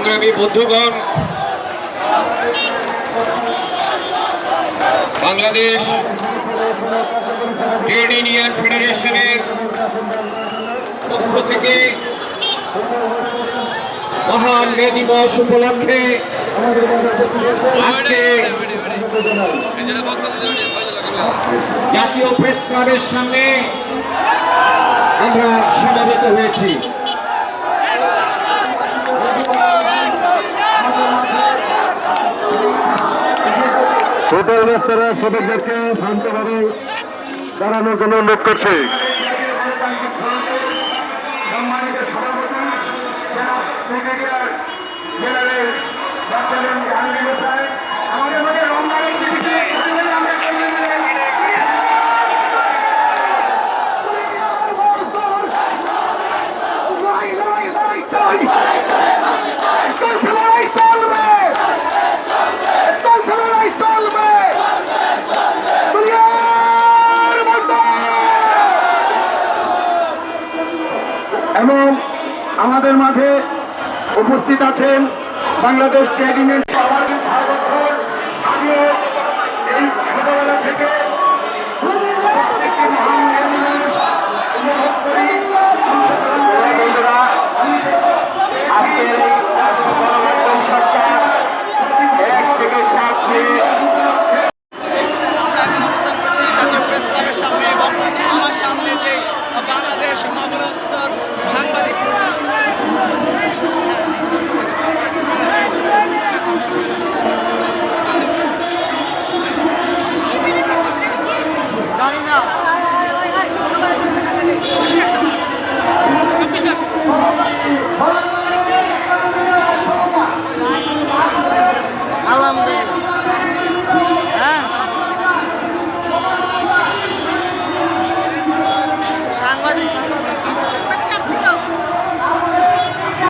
সংগ্রামী বন্ধুগণ, Bangladesh trade union ফেডারেশনের পক্ষ থেকে মহান মে দিবস উপলক্ষে আজকে জাতীয় প্রেস ক্লাবের সামনে আমরা সমবেত হয়েছি। হোটেল রেস্তোরাঁ সদস্যদেরকে শান্তভাবে দাঁড়ানোর জন্য অনুরোধ করছে। সম্মানিত সভাপতি জনাব brigadier general doctor M Jahangir সাহেব, আমাদের মধ্যে রমজানের টিভিতে এবং আমাদের মাঝে উপস্থিত আছেন বাংলাদেশ ট্রেড ইউনিয়ন। আমিও এই ছোটবেলা থেকে